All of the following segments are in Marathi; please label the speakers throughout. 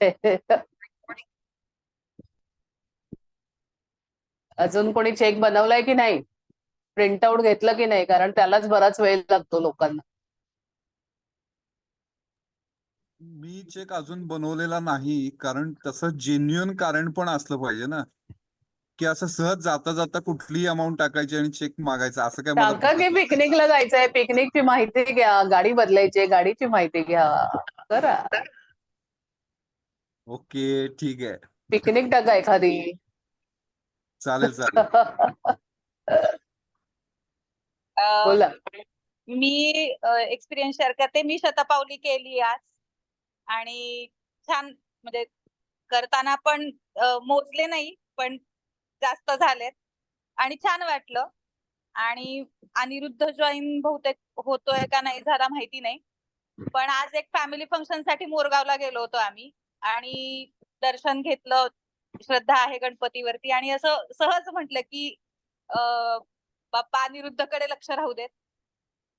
Speaker 1: करायचंय. अजून कोणी चेक बनवलाय की नाही? प्रिंटआउट घेतलं की नाही? कारण त्यालाच बराच वेळ लागतो लोकांना.
Speaker 2: मी चेक अजून बनवलेला नाही, कारण तसं जेन्युइन कारण पण असलं पाहिजे ना, की असं सहज जाता जाता कुठलीही अमाऊंट टाकायची आणि चेक मागायचा, असं काय मला
Speaker 1: टाका की पिकनिकला जायचंय, पिकनिकची माहिती घ्या, गाडी बदलायची, गाडीची माहिती घ्या, करा.
Speaker 2: ओके, ठीक आहे,
Speaker 1: पिकनिक टाका एखादी.
Speaker 2: चालेल चालेल.
Speaker 1: बोला.
Speaker 3: मी एक्सपिरियन्स शेअर करते. मी शतपावली केली आज आणि छान, म्हणजे करताना पण मोजले नाही, पण जास्त झालेत आणि छान वाटलं. आणि अनिरुद्ध जॉईन बहुतेक होतोय का नाही झाला माहिती नाही, पण आज एक फॅमिली फंक्शन साठी मोरगावला गेलो होतो आम्ही आणि दर्शन घेतलं. श्रद्धा आहे गणपतीवरती आणि असं सहज म्हटलं की बाप्पा अनिरुद्धकडे लक्ष राहू देत.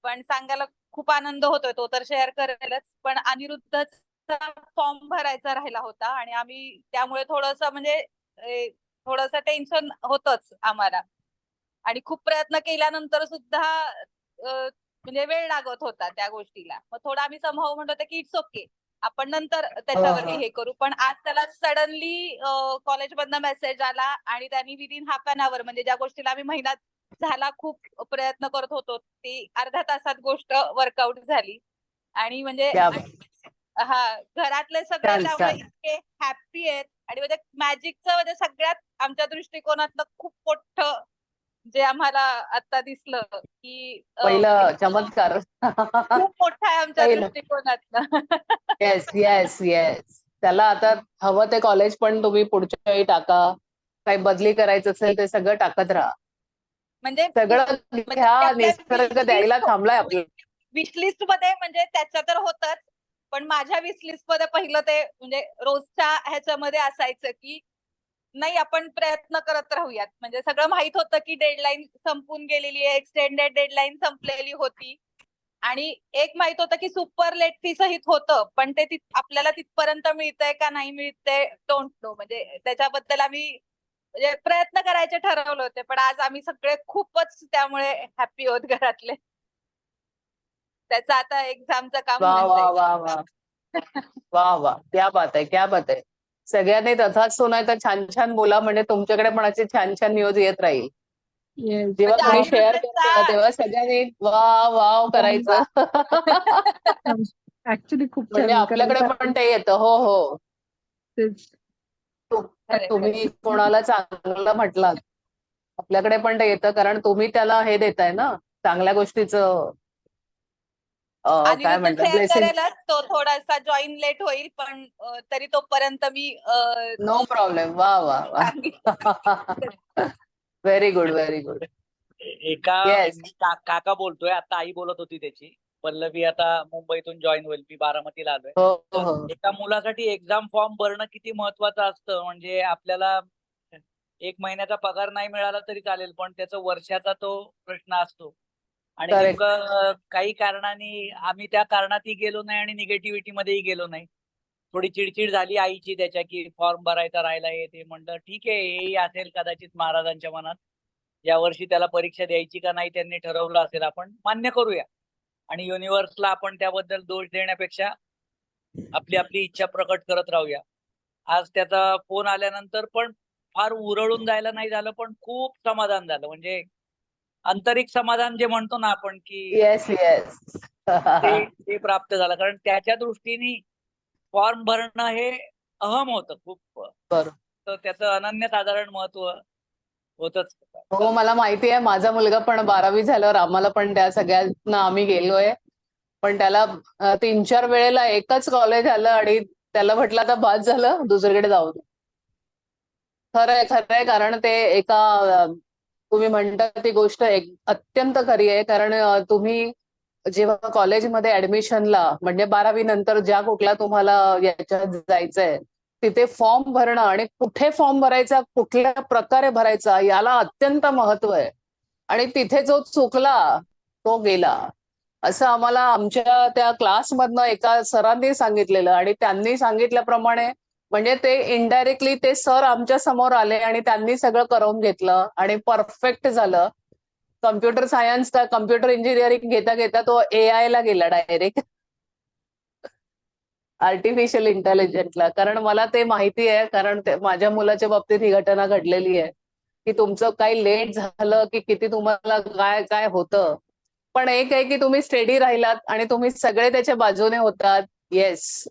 Speaker 3: पण सांगायला खूप आनंद होतोय, तो तर शेअर करेलच, पण अनिरुद्धचा फॉर्म भरायचा राहिला होता आणि आम्ही त्यामुळे थोडस म्हणजे थोडस टेन्शन होतच आम्हाला आणि खूप प्रयत्न केल्यानंतर सुद्धा म्हणजे वेळ लागत होता त्या गोष्टीला. मग थोडं आम्ही समभाव म्हणत होतो की इट्स ओके, आपण नंतर त्याच्यावरती हे करू. पण आज त्याला सडनली कॉलेजमधनं मेसेज आला आणि त्यांनी विदिन हाफ अन आवर, म्हणजे ज्या गोष्टीला आम्ही महिन्यात झाला खूप प्रयत्न करत होतो, ती अर्ध्या तासात गोष्ट वर्कआउट झाली. आणि म्हणजे घरातले सगळे त्यामुळे इतके हॅप्पी आहेत आणि म्हणजे मॅजिकचं म्हणजे सगळ्यात आमच्या दृष्टिकोनातलं खूप मोठं जे आम्हाला आता दिसलं की
Speaker 1: पहिलं चमत्कार
Speaker 3: खूप मोठा आहे आमच्या दृष्टिकोनातनं.
Speaker 1: Yes yes yes. त्याला आता हवं ते कॉलेज पण तुम्ही पुढच्या वेळी टाका, काही बदली करायचं असेल ते सगळं टाकत राहा.
Speaker 3: म्हणजे
Speaker 1: सगळं ह्या निसर्ग द्यायला थांबलाय आपल्याला.
Speaker 3: विशलिस्ट मध्ये म्हणजे त्याच्या तर होतच, पण माझ्या विशलिस्ट मध्ये पहिलं ते म्हणजे रोजच्या ह्याच्यामध्ये असायचं की नाही आपण प्रयत्न करत राहूयात. म्हणजे सगळं माहित होतं की डेडलाईन संपून गेलेली आहे, एक्सटेंडेड डेडलाईन संपलेली होती आणि एक माहित होतं की सुपर लेट फी सहित होतं, पण ते आपल्याला तिथपर्यंत मिळतंय का नाही मिळतंय डोंट नो. म्हणजे त्याच्याबद्दल आम्ही म्हणजे प्रयत्न करायचे ठरवले होते, पण आज आम्ही सगळे खूपच त्यामुळे हॅप्पी होत घरातले. त्याचं आता एक्झामचं काम
Speaker 1: वा वा वा वा वा वा, क्या बात आहे, क्या बात आहे. सगळ्यांनी तसाच तो नाही तर छान छान बोला, म्हणजे तुमच्याकडे पण असे छान छान न्यूज येत राहील. जेव्हा कोणी शेअर करतो तेव्हा सगळ्यांनी वा वाव करायचं.
Speaker 4: ऍक्च्युली खूप
Speaker 1: म्हणजे आपल्याकडे पण ते येतं. हो हो, तुम्ही कोणाला चांगलं म्हटलात आपल्याकडे पण ते येतं, कारण तुम्ही त्याला हे देताय ना चांगल्या गोष्टीचं. काय म्हणतात, ब्लेसिंग.
Speaker 3: तो थोडासा जॉईन लेट होईल, पण तरी तोपर्यंत मी
Speaker 1: नो प्रॉब्लेम. वा वा वा, व्हेरी गुड व्हेरी गुड.
Speaker 5: एका काका बोलतोय, आता आई बोलत होती त्याची. पल्लवी आता मुंबईतून जॉईन होईल, मी बारामतीला आलोय. एका मुलासाठी एक्झाम फॉर्म भरणं किती महत्वाचं असतं. म्हणजे आपल्याला 1 महिन्याचा पगार नाही मिळाला तरी चालेल, पण त्याचा वर्षाचा तो प्रश्न असतो. आणि नेमकं काही कारणाने आम्ही त्या कारणातही गेलो नाही आणि निगेटिव्हिटी मध्येही गेलो नाही. थोडी चिडचिड झाली आईची त्याच्या की फॉर्म भरायचा राहिला येते. म्हणलं ठीक आहे, हेही असेल कदाचित महाराजांच्या मनात. यावर्षी त्याला परीक्षा द्यायची का नाही त्यांनी ठरवलं असेल, आपण मान्य करूया. आणि युनिव्हर्सला आपण त्याबद्दल दोष देण्यापेक्षा आपली आपली इच्छा प्रकट करत राहूया. आज त्याचा फोन आल्यानंतर पण फार उरळून जायला नाही झालं, पण खूप समाधान झालं. म्हणजे आंतरिक समाधान जे म्हणतो ना आपण की
Speaker 1: येस येस,
Speaker 5: ते प्राप्त झालं. कारण त्याच्या दृष्टीने फॉर्म भरणं हे अहम होतं खूप. तर त्याचं अनन्यसाधारण महत्व होतच.
Speaker 1: हो, मला माहिती आहे. माझा मुलगा पण 12वी झाल्यावर आम्हाला पण त्या सगळ्यांना आम्ही गेलोय, पण त्याला 3-4 वेळेला एकच कॉलेज आलं आणि त्याला म्हटलं आता बाद झालं, दुसरीकडे जाऊ दे. खरंय खरंय, कारण ते एका तुम्ही म्हणता ती गोष्ट अत्यंत खरी आहे. कारण तुम्ही जेव्हा कॉलेजमध्ये ऍडमिशनला, म्हणजे 12वी नंतर ज्या कुठला तुम्हाला याच्यात जायचंय, तिथे फॉर्म भरणं आणि कुठे फॉर्म भरायचा, कुठल्या प्रकारे भरायचा, याला अत्यंत महत्व आहे. आणि तिथे जो चुकला तो गेला, असं आम्हाला आमच्या त्या क्लासमधनं एका सरांनी सांगितलेलं. आणि त्यांनी सांगितल्याप्रमाणे म्हणजे ते इनडायरेक्टली ते सर आमच्या समोर आले आणि त्यांनी सगळं करवून घेतलं आणि परफेक्ट झालं. कम्प्युटर सायन्स का कम्प्युटर इंजिनिअरिंग घेता घेता तो AI ला गेला डायरेक्ट, आर्टिफिशियल इंटेलिजन्सला. कारण मला ते माहिती आहे, कारण माझ्या मुलाच्या बाबतीत ही घटना घडलेली आहे की तुमचं काही लेट झालं की किती तुम्हाला काय काय होतं. पण एक आहे की तुम्ही स्टेडी राहिलात आणि तुम्ही सगळे त्याच्या बाजूने होतात. येस,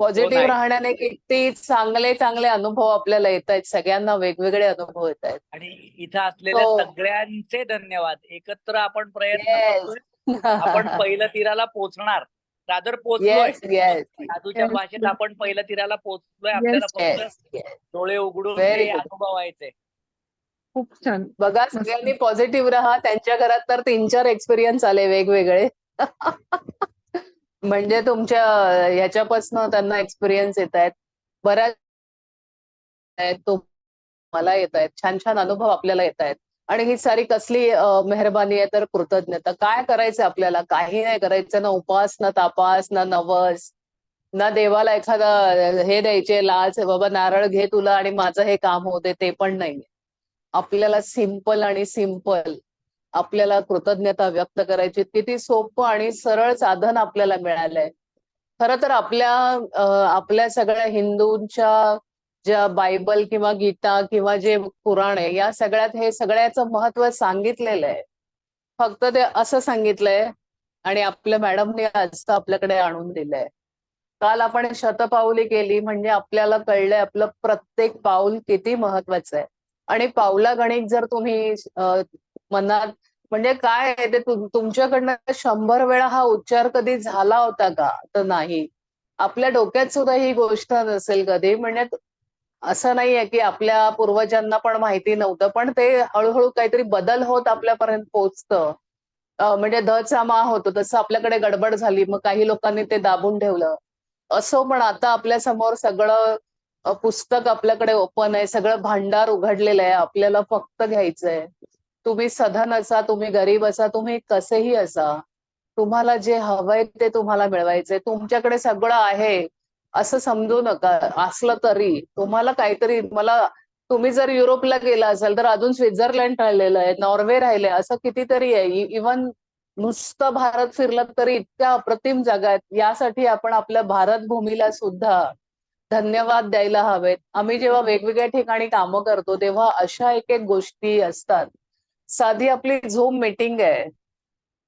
Speaker 1: पॉझिटिव्ह
Speaker 5: नाही.
Speaker 1: राहण्याने किती चांगले चांगले अनुभव आपल्याला येत आहेत. सगळ्यांना वेगवेगळे अनुभव येत आहेत.
Speaker 5: आणि इथं असलेल्या
Speaker 1: हो.
Speaker 5: सगळ्यांचे धन्यवाद. एकत्र आपण प्रयत्न
Speaker 1: येस.
Speaker 5: करतोय. आपण पहिलं तीराला पोहोचणार. रादर पोहोचलोय.
Speaker 1: येस येस
Speaker 5: जादूच्या भाषेत आपण पहिलं तीराला पोहोचलोय. आपल्याला फक्त
Speaker 1: येस येस.
Speaker 5: डोळे उघडून
Speaker 1: व्हेरी
Speaker 5: ते
Speaker 1: गुड.
Speaker 5: अनुभवायचे.
Speaker 4: खूप छान.
Speaker 1: बघा, सगळ्यांनी पॉझिटिव्ह राहा. त्यांच्या घरात तर 3-4 एक्सपिरियन्स आले वेगवेगळे. म्हणजे तुमच्या ह्याच्यापासून त्यांना एक्सपिरियन्स येत आहेत. बऱ्याच मला येत आहेत. छान छान अनुभव आपल्याला येत आहेत. आणि ही सारी कसली मेहरबानी आहे तर कृतज्ञता. काय करायचं आपल्याला? काही नाही करायचं. ना उपास, ना तापास, ना नवस, ना देवाला एखादा हे द्यायचे लाच, बाबा नारळ घे तुला आणि माझं हे काम होते, ते पण नाही. आपल्याला सिंपल आणि सिंपल आपल्याला कृतज्ञता व्यक्त करायची. किती सोपं आणि सरळ साधन आपल्याला मिळालंय. खरं तर आपल्या सगळ्या हिंदूंच्या ज्या बायबल किंवा गीता किंवा जे पुराण आहे, या सगळ्यात हे सगळ्याचं महत्व सांगितलेलं आहे. फक्त ते असं सांगितलंय आणि आपल्या मॅडमने आज आपल्याकडे आणून दिलंय. काल आपण शतपावली केली म्हणजे आपल्याला कळलंय आपलं प्रत्येक पाऊल किती महत्वाचं आहे. आणि पावला गणित जर तुम्ही मनात, म्हणजे काय आहे ते तुमच्याकडनं 100 वेळा हा उच्चार कधी झाला होता का? तर नाही. आपल्या डोक्यात सुद्धा ही गोष्ट नसेल कधी. म्हणजे असं नाहीये की आपल्या पूर्वजांना पण माहिती नव्हतं, पण ते हळूहळू काहीतरी बदल होत आपल्यापर्यंत पोहोचतं. म्हणजे ध चा मा होतो तसं आपल्याकडे गडबड झाली, मग काही लोकांनी ते दाबून ठेवलं. असो, पण आता आपल्या समोर सगळं पुस्तक आपल्याकडे ओपन आहे, सगळं भांडार उघडलेलं आहे. आपल्याला फक्त घ्यायचंय. तुम्ही सधन असा, तुम्ही गरीब असा, तुम्ही कसेही असा, तुम्हाला जे हवंय ते तुम्हाला मिळवायचंय. तुमच्याकडे सगळं आहे असं समजू नका. असलं तरी तुम्हाला काहीतरी, तुम्ही जर युरोपला गेला असाल तर अजून स्वित्झर्लंड राहिलेलं आहे, नॉर्वे राहिले, असं कितीतरी आहे. इव्हन नुसतं भारत फिरलं तरी इतक्या अप्रतिम जागा आहेत. यासाठी आपण आपल्या भारत भूमीला सुद्धा धन्यवाद द्यायला हवेत. आम्ही जेव्हा वेगवेगळ्या ठिकाणी कामं करतो तेव्हा अशा एक एक गोष्टी असतात. साधी आपली झूम मीटिंग आहे,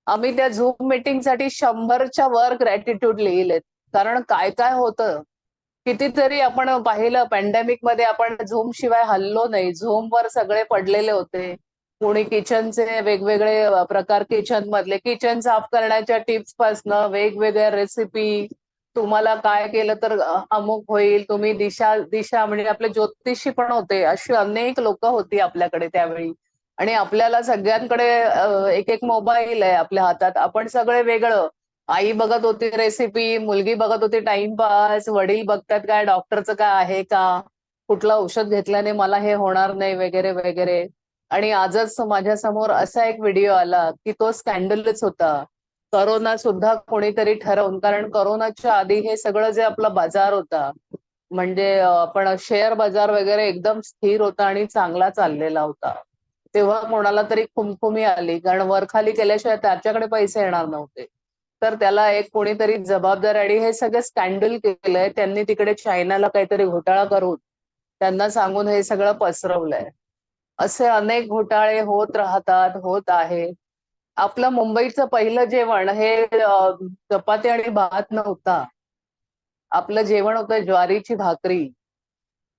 Speaker 1: आम्ही त्या झूम मीटिंगसाठी 100च्या वर ग्रॅटिट्यूड लिहिलेत. कारण काय काय होतं, कितीतरी आपण पाहिलं पॅन्डेमिक मध्ये आपण झूम शिवाय हल्लो नाही. झूमवर सगळे पडलेले होते. कोणी किचनचे वेगवेगळे प्रकार, किचन मधले किचन साफ करण्याच्या टिप्स पासनं वेगवेगळ्या रेसिपी, तुम्हाला काय केलं तर अमुक होईल, तुम्ही दिशा दिशा म्हणजे आपले ज्योतिषी पण होते. अशी अनेक लोक होती आपल्याकडे त्यावेळी. आणि आपल्याला सगळ्यांकडे एक एक मोबाईल आहे आपल्या हातात. आपण सगळे वेगळं. आई बघत होती रेसिपी, मुलगी बघत होती टाइमपास, वडील बघतात काय डॉक्टरचं काय आहे का, कुठलं औषध घेतल्याने मला हे होणार नाही वगैरे वगैरे. आणि आजच माझ्या समोर असा एक व्हिडिओ आला की तो स्कॅन्डलच होता. करोना सुद्धा कोणीतरी ठरवून, कारण करोनाच्या आधी हे सगळं जे आपला बाजार होता, म्हणजे आपण शेअर बाजार वगैरे एकदम स्थिर होता आणि चांगला चाललेला होता. तेव्हा कोणाला तरी खुमखुमी आली, कारण वरखाली केल्याशिवाय त्याच्याकडे पैसे येणार नव्हते. तर त्याला एक कोणीतरी जबाबदार, आणि हे सगळं स्कॅन्डल केलंय त्यांनी तिकडे चायनाला काहीतरी घोटाळा करून त्यांना सांगून हे सगळं पसरवलंय. असे अनेक घोटाळे होत राहतात, होत आहे. आपलं मुंबईचं पहिलं जेवण हे चपाती आणि भात नव्हता. आपलं जेवण होतं ज्वारीची भाकरी.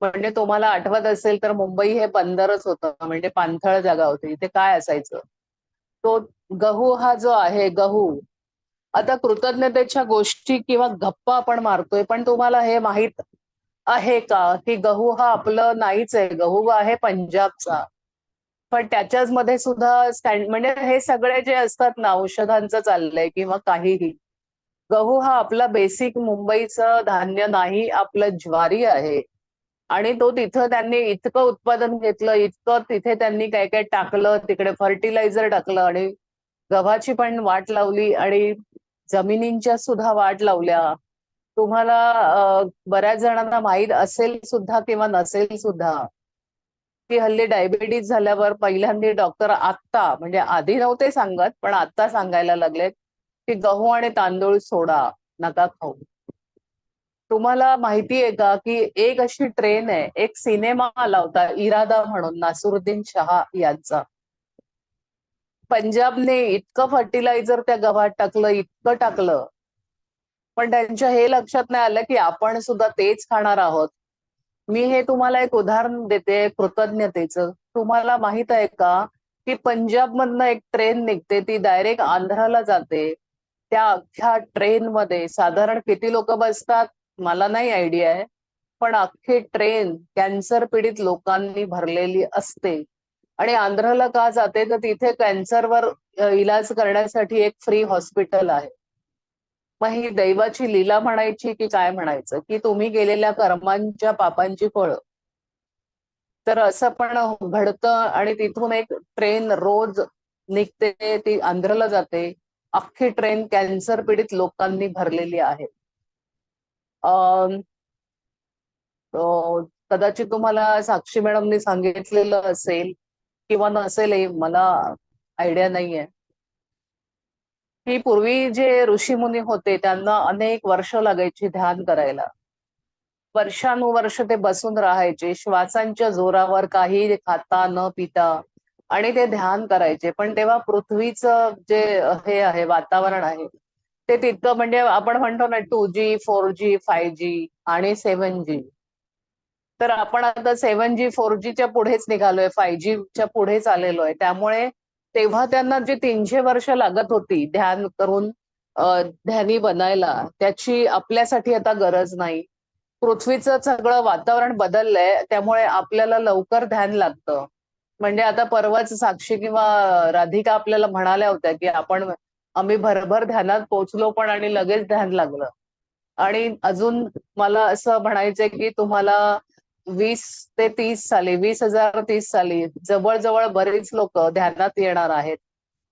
Speaker 1: म्हणजे तुम्हाला आठवत असेल तर मुंबई हे बंदरच होतं, म्हणजे पाणथळ जागा होती. इथे काय असायचं, तो गहू हा जो आहे गहू. आता कृतज्ञतेच्या गोष्टी किंवा गप्पा आपण मारतोय, पण तुम्हाला हे माहित आहे का की गहू हा आपलं नाहीच आहे, गहू आहे पंजाबचा. पण त्याच्याच मध्ये सुद्धा म्हणजे हे सगळे जे असतात ना, औषधांचं चाललंय किंवा काहीही, गहू हा आपला बेसिक मुंबईचं धान्य नाही, आपलं ज्वारी आहे. आणि तो तिथं त्यांनी इतकं उत्पादन घेतलं, इतकं तिथे त्यांनी काय काय टाकलं, तिकडे फर्टिलायझर टाकलं आणि गव्हाची पण वाट लावली आणि जमिनींच्या सुद्धा वाट लावल्या. तुम्हाला बऱ्याच जणांना माहित असेल सुद्धा किंवा नसेल सुद्धा की हल्ली डायबिटीज झाल्यावर पहिल्यांदा डॉक्टर आत्ता म्हणजे आधी नव्हते सांगत पण आता सांगायला लागलेत की गहू आणि तांदूळ सोडा, नका खाऊ. तुम्हाला माहिती आहे का की एक अशी ट्रेन आहे, एक सिनेमा आला होता इरादा म्हणून नासिरुद्दीन शाह यांचा. पंजाबने इतकं फर्टिलायझर त्या गव्हात टाकलं, इतकं टाकलं, पण त्यांच्या हे लक्षात नाही आलं की आपण सुद्धा तेच खाणार आहोत. मी हे तुम्हाला एक उदाहरण देते कृतज्ञतेचं. तुम्हाला माहित आहे का की पंजाब मधनं एक ट्रेन निघते, ती डायरेक्ट आंध्राला जाते. त्या अख्ख्या ट्रेन मध्ये साधारण किती लोक बसतात मला नाही आयडिया आहे, पण अख्खी ट्रेन कॅन्सर पीडित लोकांनी भरलेली असते. आणि आंध्राला का जाते तर तिथे कॅन्सरवर इलाज करण्यासाठी एक फ्री हॉस्पिटल आहे. मग ही दैवाची लीला म्हणायची की काय म्हणायचं की तुम्ही केलेल्या कर्मांच्या पापांची फळं. तर असं पण घडतं आणि तिथून एक ट्रेन रोज निघते, ती आंध्रला जाते. अख्खी ट्रेन कॅन्सर पीडित लोकांनी भरलेली आहे. कदाचित तुम्हाला साक्षी मॅडमनी सांगितलेलं असेल किंवा नसेल, मला आयडिया नाहीये की पूर्वी जे ऋषीमुनी होते त्यांना अनेक वर्ष लागायची ध्यान करायला. वर्षानुवर्ष ते बसून राहायचे श्वासांच्या जोरावर, काही खाता न पिता, आणि ते ध्यान करायचे. पण तेव्हा पृथ्वीचं जे हे आहे वातावरण आहे ते तितकं म्हणजे आपण म्हणतो ना 2G 4G 5G आणि 7G. तर आपण आता 7G 4Gच्या पुढेच निघालोय, 5Gच्या पुढेच आलेलो आहे. त्यामुळे तेव्हा त्यांना जी 300 वर्ष लागत होती ध्यान करून ध्यानी बनायला, त्याची आपल्यासाठी आता गरज नाही. पृथ्वीचं सगळं वातावरण बदललंय त्यामुळे आपल्याला लवकर ध्यान लागतं. म्हणजे आता परवाच साक्षी किंवा राधिका आपल्याला म्हणाल्या होत्या की आम्ही भरभर ध्यानात पोहोचलो पण आणि लगेच ध्यान लागलं. आणि अजून मला असं म्हणायचंय की तुम्हाला 2030 साली जवळजवळ बरेच लोक ध्यानात येणार आहेत,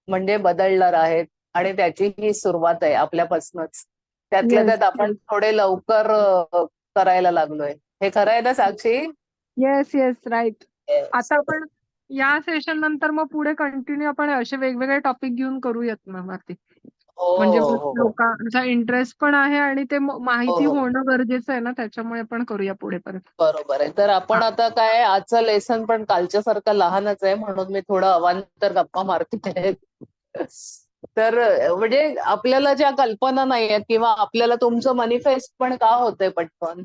Speaker 1: म्हणजे बदलणार आहेत. आणि त्याची ही सुरुवात आहे आपल्यापासूनच. त्यातल्या
Speaker 4: येस
Speaker 1: त्यात आपण थोडे लवकर करायला लागलोय. हे खरं आहे ना Sakshi?
Speaker 4: Yes yes right.
Speaker 1: Yes.
Speaker 4: आता आपण या सेशन नंतर मग पुढे कंटिन्यू आपण असे वेगवेगळे टॉपिक घेऊन करूयात मग वरती.
Speaker 1: हो
Speaker 4: म्हणजे
Speaker 1: हो हो
Speaker 4: लोकांचा इंटरेस्ट पण आहे आणि ते माहिती
Speaker 1: हो.
Speaker 4: होणं गरजेचं आहे ना, त्याच्यामुळे आपण करूया पुढे परत.
Speaker 1: बरोबर आहे. तर आपण आता काय आजचं लेसन पण कालच्या सारखं लहानच आहे म्हणून मी थोडं अवांतर गप्पा मारते. तर म्हणजे आपल्याला ज्या कल्पना नाही आहेत किंवा आपल्याला तुमचं मॅनिफेस्ट पण का होतंय पटकन,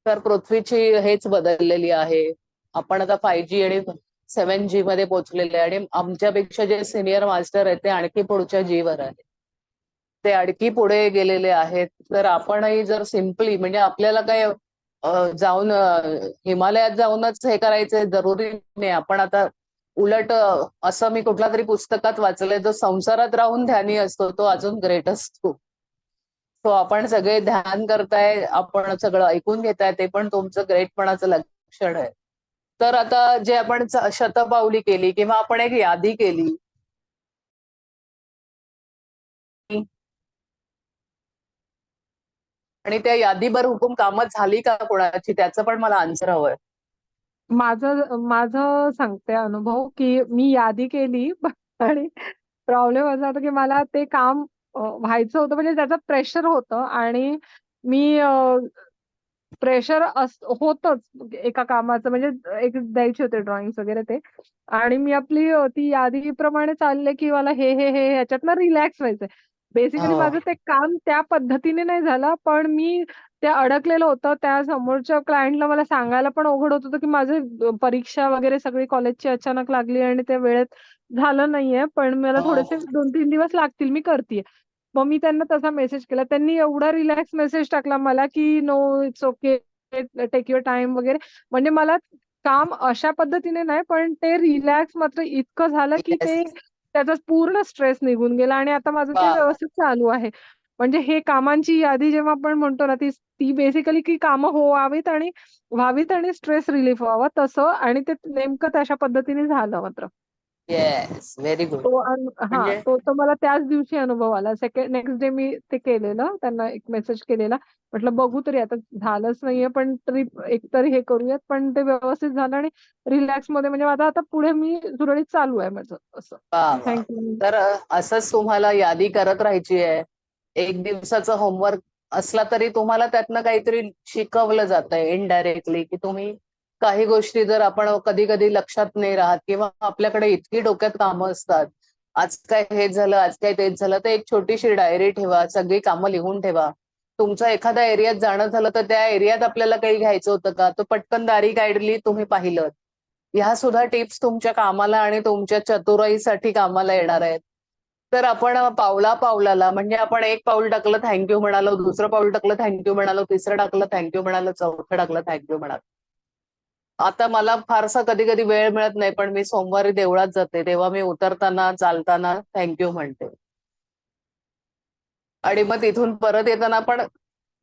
Speaker 1: तर पृथ्वीची हेच बदललेली आहे. आपण आता 5G आणि 7G मध्ये पोहोचलेले आहे आणि आमच्यापेक्षा जे सिनियर मास्टर आहेत ते आणखी पुढच्या जीवर आहेत, ते आणखी पुढे गेलेले आहेत. तर आपणही जर सिम्पली म्हणजे आपल्याला काय जाऊन हिमालयात जाऊनच हे करायचंय जरुरी नाही. आपण आता उलट असं मी कुठल्या तरी पुस्तकात वाचलंय, जो संसारात राहून ध्यानी असतो तो अजून ग्रेट असतो. तो आपण सगळे ध्यान करताय, आपण सगळं ऐकून घेताय, ते पण तुमचं ग्रेटपणाचं लक्षण आहे. तर आता जे आपण शतपावली केली किंवा आपण एक यादी केली, आणि त्या यादीवर हुकूम कामं झाली का कोणाची, त्याचं पण मला आन्सर हवंय.
Speaker 4: माझं सांगते अनुभव की मी यादी केली आणि प्रॉब्लेम असा होता की मला ते काम व्हायचं होतं, म्हणजे त्याचं प्रेशर होतं आणि मी प्रेशर होतच एका कामाचं, म्हणजे एक द्यायचे होते ड्रॉइंग वगैरे ते. आणि मी आपली ती यादीप्रमाणे चालले की मला हे हे हे ह्याच्यातनं रिलॅक्स व्हायचंय. बेसिकली माझं ते काम त्या पद्धतीने नाही झालं, पण मी ते अडकलेलं होतं. त्या समोरच्या क्लायंटला मला सांगायला पण अवघड होत होतं की माझं परीक्षा वगैरे सगळी कॉलेजची अचानक लागली आणि ते वेळेत झालं नाहीये, पण मला थोडेसे 2-3 दिवस लागतील, मी करतीये. मग मी त्यांना तसा मेसेज केला. त्यांनी एवढा रिलॅक्स मेसेज टाकला मला की no it's okay, take your time वगैरे. म्हणजे मला काम अशा पद्धतीने नाही, पण ते रिलॅक्स मात्र इतकं झालं की ते त्याचा पूर्ण स्ट्रेस निघून गेला आणि आता माझं ते व्यवस्थित चालू आहे. म्हणजे हे कामांची यादी जेव्हा आपण म्हणतो ना, ती बेसिकली की कामं व्हावीत आणि स्ट्रेस रिलीफ व्हावा तसं, आणि ते नेमकं तशा पद्धतीने झालं मात्र.
Speaker 1: Yes, very good. म्हणजे
Speaker 4: तो तर मला त्याच दिवशी अनुभव आला. नेक्स्ट डे मी ते केलेलं. त्यांना एक मेसेज केलेला. म्हटलं बघू तरी आता झालंच नाहीये, पण ट्रिप एकतरी हे करूयात. पण ते व्यवस्थित झालं आणि रिलॅक्समध्ये म्हणजे माझं आता पुढे मी सुरळीत चालू आहे माझं असं.
Speaker 1: वा वा.
Speaker 4: थँक्यू.
Speaker 1: तर असंच तुम्हाला यादी करत राहायची आहे. एक दिवसाचं होमवर्क असला तरी तुम्हाला त्यातनं काहीतरी शिकवलं जातंय इनडायरेक्टली, की तुम्ही काही गोष्टी जर आपण कधी कधी लक्षात नाही राहत किंवा आपल्याकडे इतकी डोक्यात कामं असतात, आज काय हे झालं, आज काय तेच झालं, तर एक छोटीशी डायरी ठेवा, सगळी कामं लिहून ठेवा. तुमचं एखाद्या एरियात जाणं झालं तर त्या एरियात आपल्याला काही घ्यायचं होतं का, तो पटकन दारी काढली, तुम्ही पाहिलं. ह्या सुद्धा टिप्स तुमच्या कामाला आणि तुमच्या चतुराईसाठी कामाला येणार आहेत. तर आपण पावला पावलाला म्हणजे आपण एक पाऊल टाकलं थँक्यू म्हणालो, दुसरं पाऊल टाकलं थँक्यू म्हणालो, तिसरं टाकलं थँक्यू म्हणालो, चौथं टाकलं थँक्यू म्हणालो. आता मला फारसा कधी कधी वेळ मिळत नाही, पण मी सोमवारी देवळात जाते तेव्हा मी उतरताना चालताना थँक्यू म्हणते. आणि मग तिथून परत येताना पण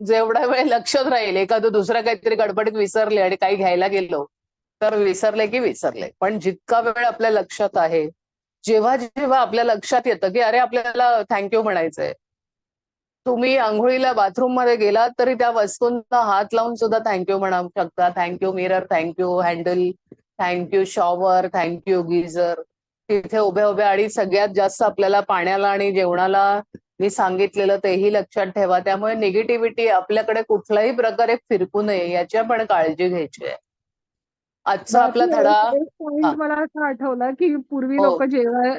Speaker 1: जेवढा वेळ लक्षात राहील, एखादं दुसरं काहीतरी गडबडीत विसरले आणि काही घ्यायला गेलो तर विसरले की विसरले. पण जितका वेळ आपल्या लक्षात आहे, जेव्हा जेव्हा आपल्या लक्षात येतं की अरे आपल्याला थँक्यू म्हणायचंय, तुम्ही आंघोळीला बाथरूम मध्ये गेलात तरी त्या वस्तूंना हात लावून सुद्धा थँक्यू म्हणू शकता. Thank you mirror, thank you handle, thank you shower, thank you geyser. तिथे उभ्या उभ्या आणि सगळ्यात जास्त आपल्याला पाण्याला आणि जेवणाला मी सांगितलेलं तेही लक्षात ठेवा. त्यामुळे निगेटिव्हिटी आपल्याकडे कुठल्याही प्रकारे फिरकू नये याची आपण काळजी घ्यायची आहे. आजचा आपला
Speaker 4: बाकी
Speaker 1: धडा
Speaker 4: एक पॉइंट मला असं आठवला, की पूर्वी
Speaker 1: हो,
Speaker 4: लोक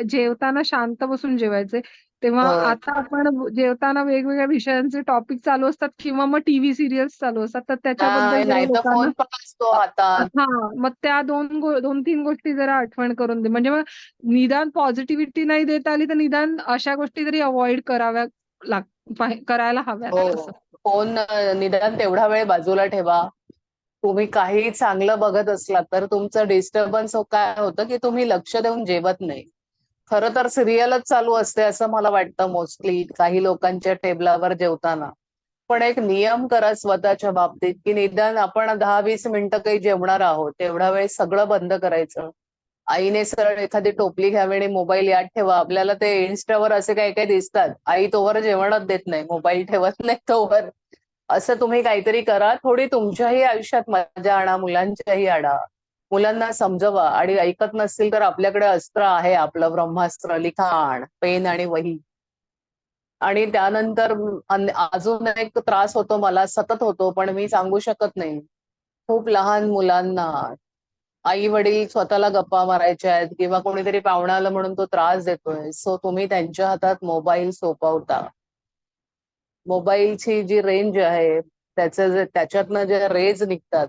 Speaker 4: जेवताना शांत बसून जेवायचे. तेव्हा
Speaker 1: हो.
Speaker 4: आता आपण जेवताना वेगवेगळ्या विषयांचे टॉपिक चालू असतात किंवा मग टीव्ही सिरियल्स चालू असतात. तर त्याच्याबद्दल जरा
Speaker 1: नाही तर
Speaker 4: लोकांना
Speaker 1: फोन पण असतो हातात.
Speaker 4: मग त्या 2-3 गोष्टी जरा आठवण करून दे. म्हणजे मग निदान पॉझिटिव्हिटी नाही देता आली, तर निदान अशा गोष्टी तरी अव्हॉइड करायला हव्यात
Speaker 1: हो,
Speaker 4: असं.
Speaker 1: फोन निदान तेवढा वेळ बाजूला ठेवा. तुम्ही काही चांगलं बघत असलात तर तुमचं डिस्टर्बन्स काय होतं की तुम्ही लक्ष देऊन जेवत नाही. खरं तर सिरियलच चालू असते असं मला वाटतं मोस्टली काही लोकांच्या टेबलावर जेवताना. पण एक नियम करा स्वतःच्या बाबतीत की निदान आपण 10-20 मिनिटं काही जेवणार आहोत तेवढा वेळ सगळं बंद करायचं. आईने सरळ एखादी टोपली घ्यावी आणि मोबाईल यात ठेवा. आपल्याला ते इन्स्टावर असे काही काही दिसतात, आई तोवर जेवणच देत नाही, मोबाईल ठेवत नाही तोवर. असं तुम्ही काहीतरी करा. थोडी तुमच्याही आयुष्यात मजा आणा, मुलांच्याही आणा. मुलांना समजवा आणि ऐकत नसतील तर आपल्याकडे अस्त्र आहे, आपलं ब्रह्मास्त्र, लिखाण, पेन आणि वही. आणि त्यानंतर अजून एक त्रास होतो मला, सतत होतो, पण मी सांगू शकत नाही. खूप लहान मुलांना आई वडील स्वतःला गप्पा मारायच्या आहेत किंवा कोणीतरी पाहुणा आलं म्हणून तो त्रास देतोय, सो तुम्ही त्यांच्या हातात मोबाईल सोपवता. मोबाईलची जी रेंज आहे त्याच्यातनं ज्या रेज निघतात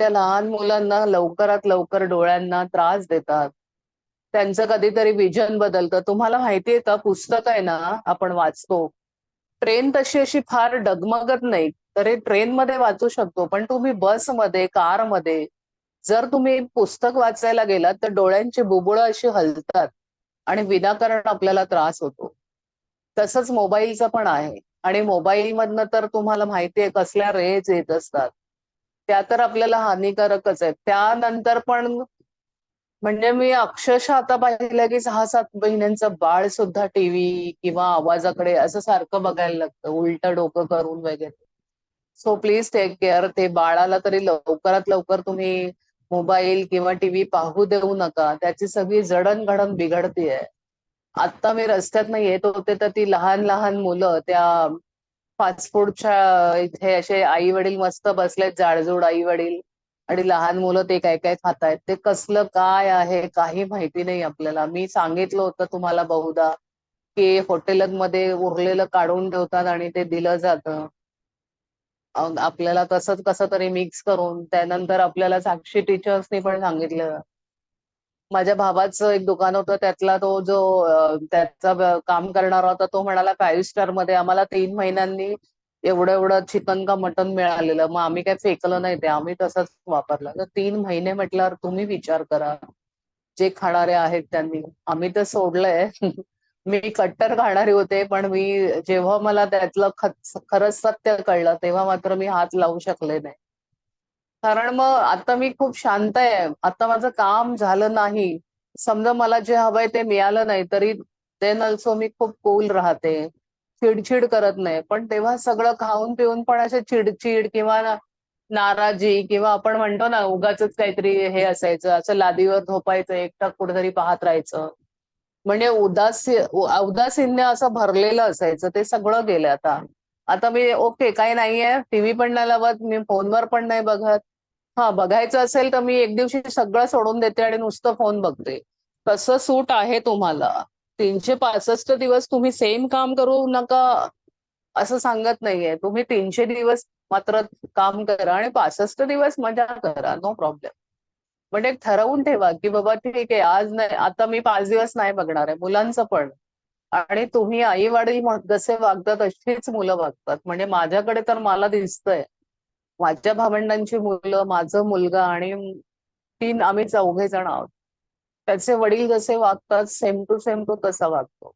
Speaker 1: त्या लहान मुलांना लवकरात लवकर डोळ्यांना त्रास देतात. त्यांचं कधीतरी विजन बदलतं. तुम्हाला माहितीये का, पुस्तक आहे ना आपण वाचतो, ट्रेन तशी अशी फार डगमगत नाही, तर हे ट्रेनमध्ये वाचू शकतो, पण तुम्ही बसमध्ये, कारमध्ये जर तुम्ही पुस्तक वाचायला गेलात तर डोळ्यांची बुबुळं अशी हलतात आणि विनाकारण आपल्याला त्रास होतो. तसंच मोबाईलचं पण आहे. आणि मोबाईल मधनं तर तुम्हाला माहितीये कसल्या रेज येत असतात. त्या तर आपल्याला हानिकारकच आहेत. त्यानंतर पण म्हणजे मी अक्षरशः आता पाहिलं की 6-7 महिन्यांचं बाळ सुद्धा टीव्ही किंवा आवाजाकडे असं सारखं बघायला लागतं, उलटं डोकं करून वगैरे. So please take care. ते बाळाला तरी लवकरात लवकर तुम्ही मोबाईल किंवा टीव्ही पाहू देऊ नका. त्याची सगळी जडणघडण बिघडतीये. आता मी रस्त्यातनं येत होते तर ती लहान लहान मुलं त्या फास्ट फूडच्या इथे असे आई वडील मस्त बसलेत, जाडजूड आई वडील आणि लहान मुलं ते काय काय खातायत. ते कसलं काय आहे काही माहिती नाही आपल्याला. मी सांगितलं होतं तुम्हाला बहुधा की हॉटेलमध्ये उरलेलं काढून ठेवतात आणि ते दिलं जातं. आपल्याला तसंच कसं तरी मिक्स करून. त्यानंतर आपल्याला साक्षी टीचर्सनी पण सांगितलं. माझ्या भावाचं एक दुकान होतं, त्यातला तो जो काम करणारा होता तो म्हणाला 5 स्टार मध्ये आम्हाला 3 महिन्यांनी एवढं एवढं चिकन का मटन मिळालेलं. मग आम्ही काय फेकलं नाही, ते आम्ही तसंच वापरलं. तर 3 महिने म्हटल्यावर तुम्ही विचार करा, जे खाणारे आहेत त्यांनी. आम्ही तर सोडलंय. मी कट्टर खाणारी होते, पण मी जेव्हा मला त्यातलं खरंच सत्य कळलं तेव्हा मात्र मी हात लावू शकले नाही. कारण मग आता मी खूप शांत आहे. आता माझं काम झालं नाही, समजा मला जे हवंय ते मिळालं नाही तरी देन ऑल्सो मी खूप कूल राहते, चिडचिड करत नाही. पण तेव्हा सगळं खाऊन पिऊन पण असे चिडचिड किंवा नाराजी किंवा आपण म्हणतो ना उगाच काहीतरी हे असायचं, असं लादीवर झोपायचं, एकटक कुठेतरी पाहत राहायचं. म्हणजे उदासीन्य असं भरलेलं असायचं, ते सगळं गेलं आता. आता मी ओके काही नाहीये, टीव्ही पण नाही लावत, मी फोनवर पण नाही बघत. हा बघायचं असेल तर मी एक दिवशी सगळं सोडून देते आणि नुसतं फोन बघते. तसं सूट आहे तुम्हाला. 365 दिवस तुम्ही सेम काम करू नका असं सांगत नाहीये. तुम्ही 300 दिवस मात्र काम करा आणि 65 दिवस मजा करा, नो प्रॉब्लेम. म्हणजे एक ठरवून ठेवा की बाबा ठीक आहे आज नाही, आता मी 5 दिवस नाही बघणार आहे. मुलांचं पण. आणि तुम्ही आई वडील जसे वागतात तशीच मुलं वागतात. म्हणजे माझ्याकडे तर मला दिसतंय माझ्या भावंडांची मुलं, माझं मुलगा आणि आम्ही 4घे जण आहोत. त्याचे वडील जसे वागतात सेम टू सेम तो तसा वागतो.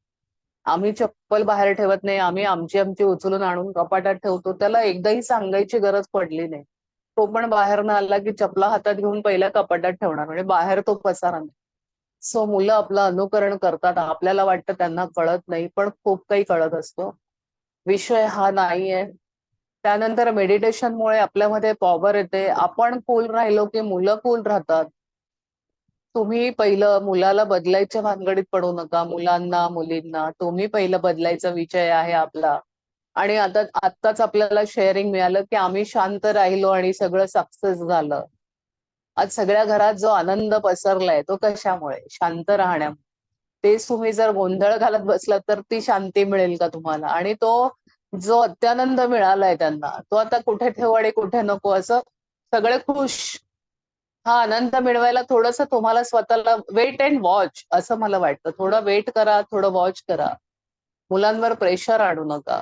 Speaker 1: आम्ही चप्पल बाहेर ठेवत नाही, आम्ही आमची उचलून आणून कपाटात ठेवतो. त्याला एकदाही सांगायची गरज पडली नाही. तो पण बाहेर आला की चपला हातात घेऊन पहिल्या कपाटात ठेवणार, म्हणजे बाहेर तो पसारा नाही. सो मुलं आपलं अनुकरण करतात. आपल्याला वाटतं त्यांना कळत नाही, पण खूप काही कळत असतो. विषय हा नाहीये. त्यानंतर मेडिटेशनमुळे आपल्यामध्ये पॉवर येते. आपण कूल राहिलो की मुलं कूल राहतात. तुम्ही पहिलं मुलाला बदलायच्या भानगडीत पडू नका. मुलांना, मुलींना तुम्ही पहिलं बदलायचा विषय आहे आपला. आणि आत्ताच आपल्याला शेअरिंग मिळालं की आम्ही शांत राहिलो आणि सगळं सक्सेस झालं. आज सगळ्या घरात जो आनंद पसरलाय तो कशामुळे? शांत राहण्यामुळे. तेच तुम्ही जर गोंधळ घालत बसलात तर ती शांती मिळेल का तुम्हाला? आणि तो जो अत्यानंद मिळालाय त्यांना, तो आता कुठे ठेवू आणि कुठे नको असं सगळे खुश. हा आनंद मिळवायला थोडंसं तुम्हाला स्वतःला वेट अँड वॉच असं मला वाटतं. थोडं वेट करा, थोडं वॉच करा. मुलांवर प्रेशर आणू नका.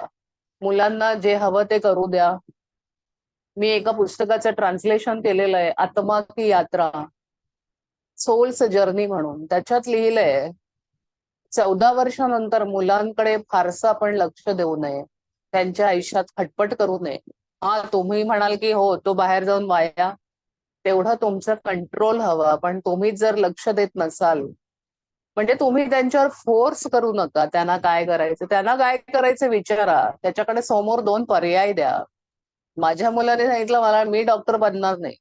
Speaker 1: मुलांना जे हवं ते करू द्या. मी एका पुस्तकाचं ट्रान्सलेशन केलेलं आहे, आत्मा की यात्रा, सोल्स जर्नी म्हणून. त्याच्यात लिहिलंय 14 वर्षानंतर मुलांकडे फारसं आपण लक्ष देऊ नये. त्यांच्या आयुष्यात खटपट करू नये. हा तुम्ही म्हणाल की हो तो बाहेर जाऊन वाया, तेवढं तुमचं कंट्रोल हवं. पण तुम्ही जर लक्ष देत नसाल, म्हणजे तुम्ही त्यांच्यावर फोर्स करू नका. त्यांना काय करायचं विचारा. त्याच्याकडे समोर 2 पर्याय द्या. माझ्या मुलाने सांगितलं मला मी डॉक्टर बनणार नाही.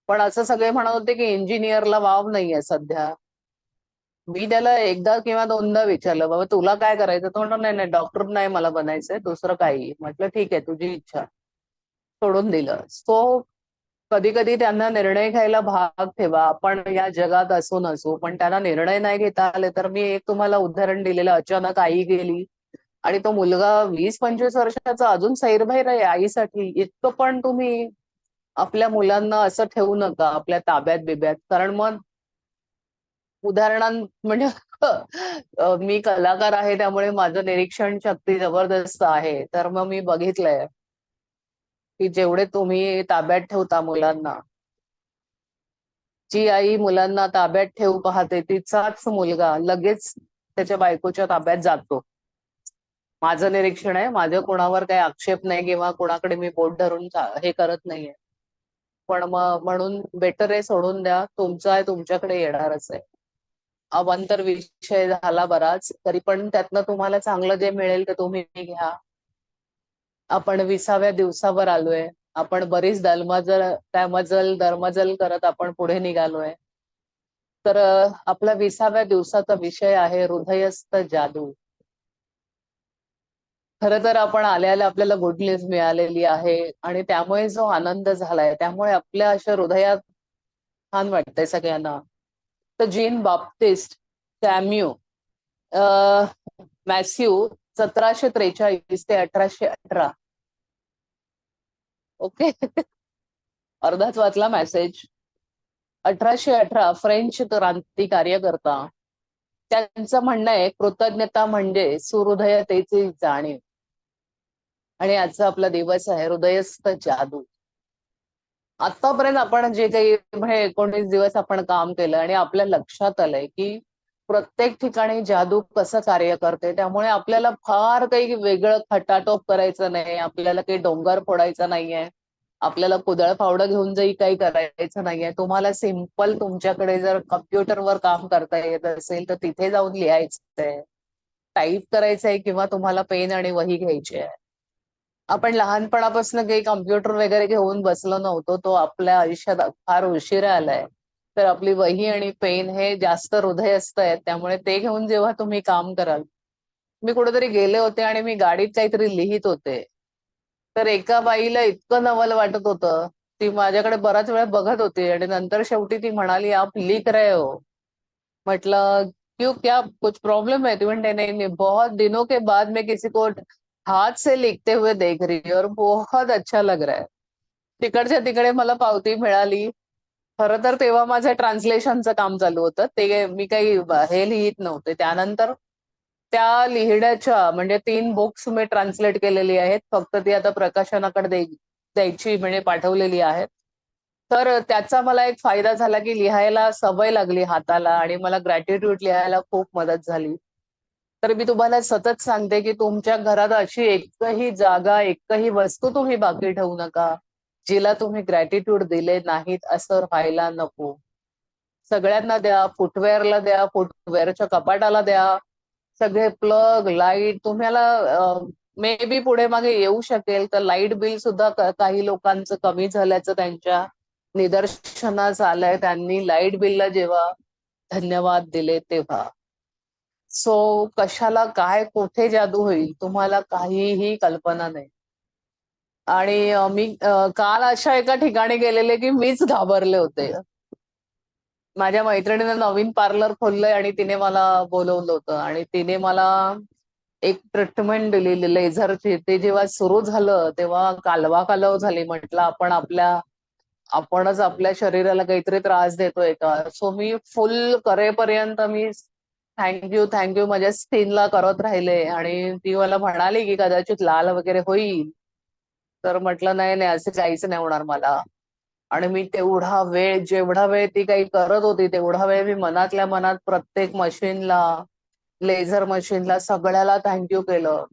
Speaker 1: पण असं सगळे म्हणत होते की इंजिनियरला वाव नाहीये सध्या. मी त्याला एकदा किंवा 2दा विचारलं, बाबा तुला काय करायचं? तो म्हणतो नाही नाही डॉक्टर नाही मला बनायचंय, दुसरं काही. म्हटलं ठीक आहे तुझी इच्छा. सोडून दिलं. सो कधी कधी त्यांना निर्णय घ्यायला भाग ठेवा. आपण या जगात असो नसो, पण त्यांना निर्णय नाही घेता आले तर मी एक तुम्हाला उदाहरण दिलेलं. अचानक आई गेली आणि तो मुलगा 20-25 वर्षाचा अजून सैरभैर आहे आईसाठी. इतकं पण तुम्ही आपल्या मुलांना असं ठेवू नका आपल्या ताब्यात बिब्यात. कारण मग उदाहरणार्थ म्हणजे मी कलाकार आहे त्यामुळे माझं निरीक्षण शक्ती जबरदस्त आहे. तर मग मी बघितलंय की जेवढे तुम्ही ताब्यात ठेवता मुलांना, जी आई मुलांना ताब्यात ठेवू पाहते तिचाच मुलगा लगेच त्याच्या बायकोच्या ताब्यात जातो. माझं निरीक्षण आहे. माझं कोणावर काही आक्षेप नाही किंवा कोणाकडे मी बोट धरून हे करत नाहीये. पण मग म्हणून बेटर आहे सोडून द्या. तुमचं आहे तुमच्याकडे येणारच आहे. अवांतर विषय झाला बराच, तरी पण त्यातनं तुम्हाला चांगलं जे मिळेल ते तुम्ही घ्या. आपण 20व्या दिवसावर आलोय. आपण बरीच दरमजल करत आपण पुढे निघालोय. तर आपला 20व्या दिवसाचा विषय आहे हृदयस्थ जादू. खरं तर आपण आल्याला आपल्याला गुड न्यूज मिळालेली आहे आणि त्यामुळे जो आनंद झालाय त्यामुळे आपल्या अशा हृदयात छान वाटतंय सगळ्यांना. तर जीन बाप्टिस्ट सॅम्यू मॅथ्यू 1743 ते 1818. ओके. अर्धाच वाचला मेसेज. 1818 फ्रेंच क्रांतिकार्यकर्ता. त्यांचं म्हणणं आहे कृतज्ञता म्हणजे सुहृदयतेची जाणीव. आणि आजचा आपला दिवस आहे हृदयस्थ जादू. आतापर्यंत आपण जे काही म्हणजे 19 दिवस आपण काम केलं आणि आपल्या लक्षात आलंय की प्रत्येक ठिकाणी जादू कसं कार्य करते. त्यामुळे आपल्याला फार काही वेगळं खटाटोप करायचं नाही. आपल्याला काही डोंगर फोडायचा नाहीये. आपल्याला कुदळ फावडं घेऊन जरी काही करायचं नाहीये. तुम्हाला सिंपल तुमच्याकडे जर कम्प्युटरवर काम करता येत असेल तर तिथे जाऊन लिहायचंय, टाईप करायचंय किंवा तुम्हाला पेन आणि वही घ्यायची आहे. आपण लहानपणापासून काही कम्प्युटर वगैरे घेऊन बसलो नव्हतो. तो आपल्या आयुष्यात फार उशिरा आलाय. तर आपली वही आणि पेन हे जास्त हृदयस्थ आहेत. त्यामुळे ते घेऊन जेव्हा तुम्ही काम कराल. मी कुठेतरी गेले होते आणि मी गाडीत काहीतरी लिहित होते. तर एका बाईला इतकं नवल वाटत होतं. ती माझ्याकडे बराच वेळ बघत होती आणि नंतर शेवटी ती म्हणाली, "आप लिख रहे हो." म्हटलं, "क्यों, क्या कुछ प्रॉब्लम है?" ती म्हणते, "नहीं, नहीं, बहुत दिनों के बाद मैं किसी को हाथ से लिखते हुए देख रही हूँ और बहुत अच्छा लग रहा है." तिकडच्या तिकडे मला पावती मिळाली. खरं तर तेव्हा माझं ट्रान्सलेशनचं काम चालू होतं. ते मी काही हे लिहित नव्हते. त्यानंतर त्या लिहिण्याच्या म्हणजे 3 बुक्स मी ट्रान्सलेट केलेली आहेत. फक्त ती आता प्रकाशनाकडे द्यायची म्हणजे पाठवलेली आहेत. तर त्याचा मला एक फायदा झाला, की लिहायला सवय लागली हाताला आणि मला ग्रॅटिट्यूड लिहायला खूप मदत झाली. तर मी तुम्हाला सतत सांगते, की तुमच्या घरात अशी एकही जागा, एकही वस्तू तुम्ही बाकी ठेवू नका. जिला तुम्ही ग्रॅटिट्यूड दिले नाहीत असं व्हायला नको. सगळ्यांना द्या, फुटवेअरला द्या, फुटवेअरच्या कपाटाला द्या. सगळे प्लग, लाईट तुम्हाला मे बी पुढे मागे येऊ शकेल तर लाईट बिल सुद्धा काही लोकांचं कमी झाल्याचं त्यांच्या निदर्शनास आलंय. त्यांनी लाईट बिलला जेव्हा धन्यवाद दिले तेव्हा. सो कशाला काय कुठे जादू होईल तुम्हाला काहीही कल्पना नाही. आणि मी काल अशा एका ठिकाणी गेलेले की मीच घाबरले होते. माझ्या मैत्रिणीने नवीन पार्लर खोललंय आणि तिने मला बोलवलं होतं आणि तिने मला एक ट्रीटमेंट दिली लेझरची. ते जेव्हा सुरू झालं तेव्हा कालवा झाली. म्हटलं आपणच आपल्या शरीराला काहीतरी त्रास देतोय का. सो मी फुल करेपर्यंत मी थँक्यू माझ्या स्किनला करत राहिले आणि ती मला म्हणाली की कदाचित लाल वगैरे होईल. तर म्हटलं नाही नाही असं काहीच नाही होणार मला. आणि मी तेवढा वेळ जेवढा वेळ ती काही करत होती तेवढा वेळ मी मनातल्या मनात प्रत्येक मशीनला, लेझर मशीनला सगळ्याला थँक्यू केलं.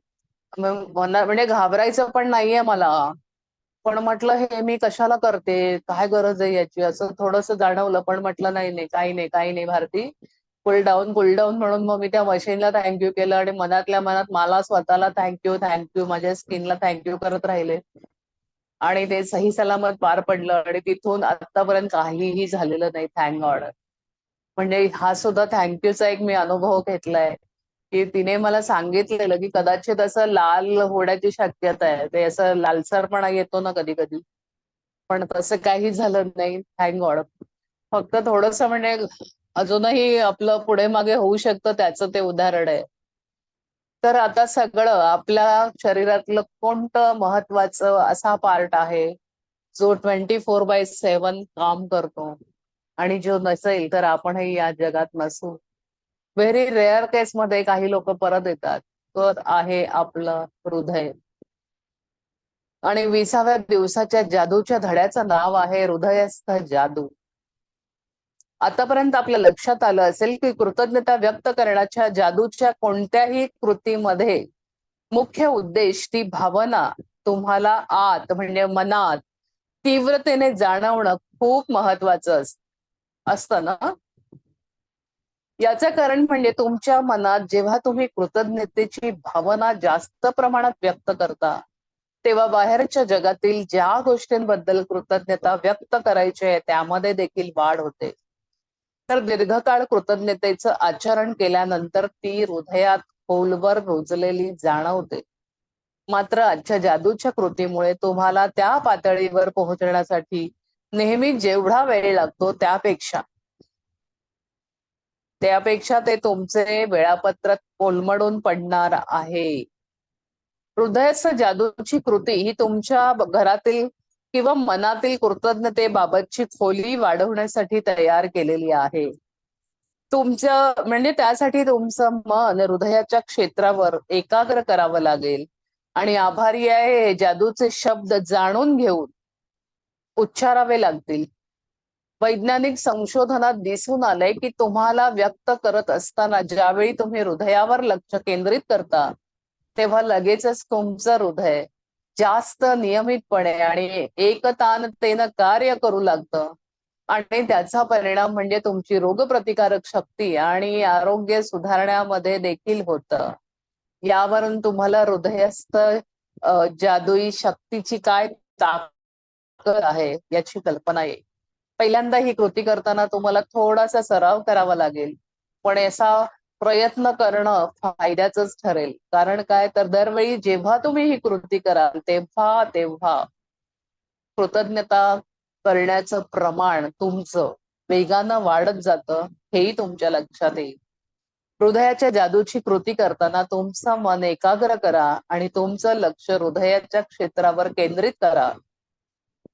Speaker 1: म्हणजे घाबरायचं पण नाहीये मला. पण म्हटलं हे मी कशाला करते, काय गरज आहे याची, असं थोडंसं जाणवलं. पण म्हटलं नाही नाही काही नाही भारती, कूल डाऊन म्हणून मग मी त्या मशीनला थँक्यू केलं आणि मनातल्या मनात मला स्वतःला थँक्यू माझ्या स्किनला थँक्यू करत राहिले. आणि ते सही सलामत पार पडलं आणि तिथून आतापर्यंत काहीही झालेलं नाही. Thank God. म्हणजे हा सुद्धा थँक्यूचा एक मी अनुभव घेतलाय की तिने मला सांगितलेलं की कदाचित असं लाल होण्याची शक्यता आहे. ते असं लालसरपणा येतो ना कधी कधी, पण तसं काही झालं नाही. Thank God. फक्त थोडस म्हणजे अजूनही आपलं पुढे मागे होऊ शकतं त्याचं ते उदाहरण आहे. तर आता सगळं आपल्या शरीरातलं कोणतं महत्वाचं असा पार्ट आहे जो 24/7 काम करतो आणि जो नसेल तर आपणही या जगात नसू. व्हेरी रेअर केस मध्ये काही लोक परत येतात. तर आहे आपलं हृदय. आणि 20व्या दिवसाच्या जादूच्या धड्याचं नाव आहे हृदयस्थ जादू. आतापर्यंत आपल्या लक्षात आलं असेल की कृतज्ञता व्यक्त करण्याच्या जादूच्या कोणत्याही कृतीमध्ये मुख्य उद्देश ती भावना तुम्हाला आत म्हणजे मनात तीव्रतेने जाणवणं खूप महत्वाचं असतं ना. याचं कारण म्हणजे तुमच्या मनात जेव्हा तुम्ही कृतज्ञतेची भावना जास्त प्रमाणात व्यक्त करता तेव्हा बाहेरच्या जगातील ज्या गोष्टींबद्दल कृतज्ञता व्यक्त करायची आहे त्यामध्ये देखील वाढ होते. तर दीर्घकाळ कृतज्ञतेचं आचरण केल्यानंतर ती हृदयात खोलवर रुजलेली जाणवते. मात्र आजच्या जादूच्या कृतीमुळे तुम्हाला त्या पातळीवर पोहोचण्यासाठी नेहमी जेवढा वेळ लागतो त्यापेक्षा ते तुमचे वेळापत्रक कोलमडून पडणार आहे. हृदयस्थ जादूची कृती ही तुमच्या घरातील किंवा मनातील कृतज्ञतेबाबतची खोली वाढवण्यासाठी तयार केलेली आहे. तुमचं म्हणजे त्यासाठी तुमचं मन हृदयाच्या क्षेत्रावर एकाग्र करावं लागेल आणि आभारी आहे हे जादूचे शब्द जाणून घेऊन उच्चारावे लागतील. वैज्ञानिक संशोधनात दिसून आलंय की तुम्हाला व्यक्त करत असताना ज्यावेळी तुम्ही हृदयावर लक्ष केंद्रित करता तेव्हा लगेचच तुमचं हृदय जास्त नियमितपणे आणि एकतानतेनं कार्य करू लागतं आणि त्याचा परिणाम म्हणजे तुमची रोगप्रतिकारक शक्ती आणि आरोग्य सुधारण्यामध्ये देखील होतं. यावरून तुम्हाला हृदयस्थ जादुई शक्तीची काय ताकद आहे याची कल्पना येईल. पहिल्यांदा ही कृती करताना तुम्हाला थोडासा सराव करावा लागेल, पण असा प्रयत्न करणं फायद्याचंच ठरेल. कारण काय तर दरवेळी जेव्हा तुम्ही ही कृती कराल तेव्हा तेव्हा कृतज्ञता करण्याचं प्रमाण तुमचं वेगानं वाढत जातं, हेही तुमच्या लक्षात येईल. हृदयाच्या जादूची कृती करताना तुमचं मन एकाग्र करा आणि तुमचं लक्ष हृदयाच्या क्षेत्रावर केंद्रित करा.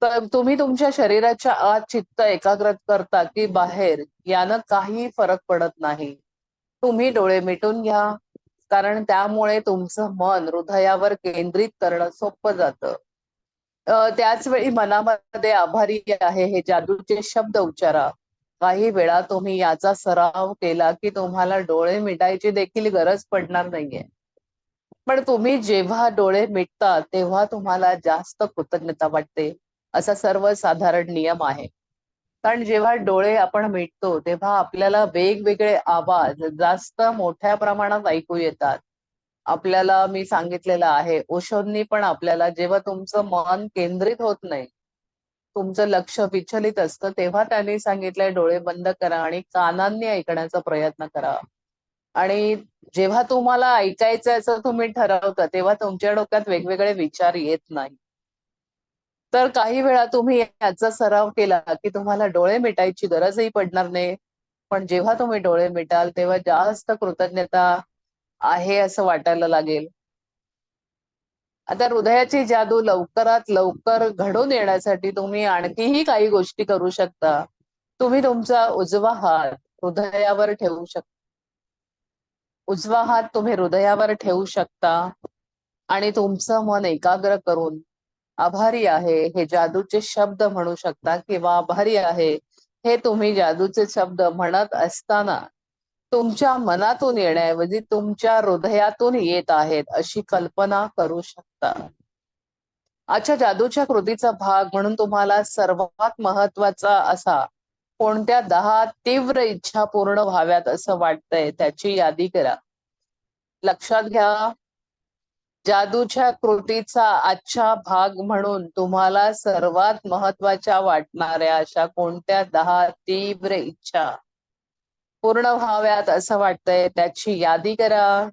Speaker 1: तर तुम्ही तुमच्या शरीराच्या आत चित्त एकाग्र करता की बाहेर यानं काही फरक पडत नाही. तुम्ही डोळे मिटून घ्या, कारण त्यामुळे तुमचं मन हृदयावर केंद्रित करणं सोपं जातं. त्याच वेळी मनामध्ये आभारी आहे हे जादूचे शब्द उच्चारा. काही वेळा तुम्ही याचा सराव केला की तुम्हाला डोळे मिटायची देखील गरज पडणार नाहीये. पण तुम्ही जेव्हा डोळे मिटता तेव्हा तुम्हाला जास्त कृतज्ञता वाटते, असा सर्वसाधारण नियम आहे. कारण जेव्हा डोळे आपण मिटतो तेव्हा आपल्याला वेगवेगळे आवाज जास्त मोठ्या प्रमाणात ऐकू येतात. आपल्याला मी सांगितलेलं आहे, ओशोंनी पण आपल्याला जेव्हा तुमचं मन केंद्रित होत नाही, तुमचं लक्ष विचलित असतं, तेव्हा त्यांनी सांगितलंय डोळे बंद करा आणि कानांनी ऐकण्याचा प्रयत्न करा. आणि जेव्हा तुम्हाला ऐकायचं असं तुम्ही ठरवता तेव्हा तुमच्या डोक्यात वेगवेगळे विचार येत नाही. तर काही वेळा तुम्ही याचा सराव केला की तुम्हाला डोळे मिटायची गरजही पडणार नाही. पण जेव्हा तुम्ही डोळे मिटाल तेव्हा जास्त कृतज्ञता आहे असं वाटायला लागेल. आता हृदयाची जादू लवकरात लवकर घडून येण्यासाठी तुम्ही आणखीही काही गोष्टी करू शकता. तुम्ही तुमचा उजवा हात हृदयावर ठेवू शकता. उजवा हात तुम्ही हृदयावर ठेवू शकता आणि तुमचं मन एकाग्र करून आभारी आहे हे जादूचे शब्द म्हणू शकता किंवा आभारी आहे हे तुम्ही जादूचे शब्द म्हणत असताना तुमच्या मनातून येण्याऐवजी तुमच्या हृदयातून येत आहेत अशी कल्पना करू शकता. आजच्या जादूच्या कृतीचा भाग म्हणून तुम्हाला सर्वात महत्वाचा असा कोणत्या 10 तीव्र इच्छा पूर्ण व्हाव्यात असं वाटतंय त्याची यादी करा. लक्षात घ्या, जादूच्या कृतीचा आजचा भाग म्हणून तुम्हाला सर्वात महत्वाच्या वाटणाऱ्या अशा कोणत्या 10 तीव्र इच्छा पूर्ण व्हाव्यात असं वाटतंय त्याची यादी करा.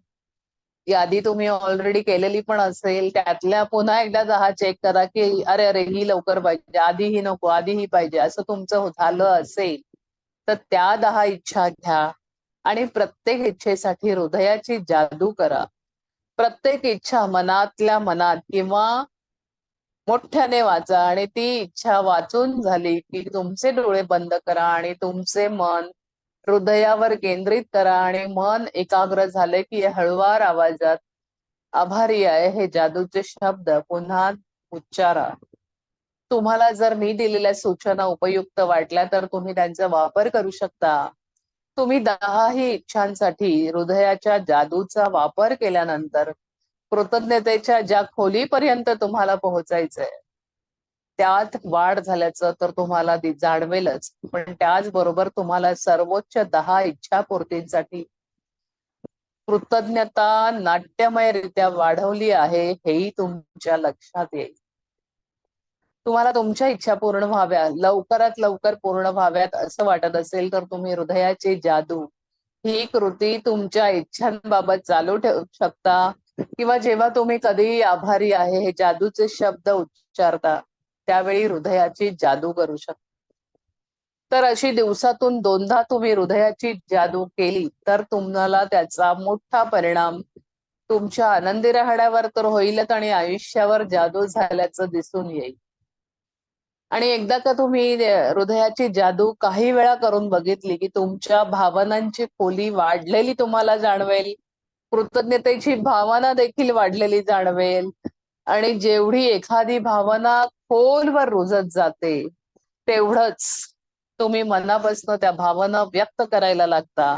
Speaker 1: यादी तुम्ही ऑलरेडी केलेली पण असेल, त्यातल्या पुन्हा एकदा 10 चेक करा की अरे अरे ही लवकर पाहिजे, आधी ही नको, आधी ही पाहिजे, असं तुमचं झालं असेल तर त्या 10 इच्छा घ्या आणि प्रत्येक इच्छेसाठी हृदयाची जादू करा. प्रत्येक इच्छा मनातल्या मनात किंवा मोठ्याने वाचा आणि ती इच्छा वाचून झाली की तुमचे डोळे बंद करा आणि तुमचे मन हृदयावर केंद्रित करा आणि मन एकाग्र झाले की हळुवार आवाजात आभारी आहे हे जादूचे शब्द पुन्हा उच्चारा. तुम्हाला जर मी दिलेल्या सूचना उपयुक्त वाटल्या तर तुम्ही त्यांचा वापर करू शकता. तुम्ही 10 ही इच्छांसाठी हृदयाच्या जादूचा वापर केल्यानंतर कृतज्ञतेच्या ज्या खोलीपर्यंत तुम्हाला पोहोचायचंय त्यात वाढ झाल्याचं तर तुम्हाला जाणवेलच, पण त्याचबरोबर तुम्हाला सर्वोच्च 10 इच्छापूर्तींसाठी कृतज्ञता नाट्यमयरित्या वाढवली आहे हेही तुमच्या लक्षात येईल. तुम्हाला तुमच्या इच्छा पूर्ण व्हाव्या, लवकरात लवकर पूर्ण व्हाव्यात असं वाटत असेल तर तुम्ही हृदयाची जादू ही कृती तुमच्या इच्छांबाबत चालू ठेवू शकता किंवा जेव्हा तुम्ही कधीही आभारी आहे हे जादूचे शब्द उच्चारता त्यावेळी हृदयाची जादू करू शकता. तर अशी दिवसातून 2दा तुम्ही हृदयाची जादू केली तर तुम्हाला त्याचा मोठा परिणाम तुमच्या आनंदी राहण्यावर तर होईलच आणि आयुष्यावर जादू झाल्याचं दिसून येईल. आणि एकदा का तुम्ही हृदयाची जादू काही वेळा करून बघितली की तुमच्या भावनांची खोली वाढलेली तुम्हाला जाणवेल, कृतज्ञतेची भावना देखील वाढलेली जाणवेल आणि जेवढी एखादी भावना खोलवर रुजत जाते तेवढंच तुम्ही मनापासून त्या भावना व्यक्त करायला लागता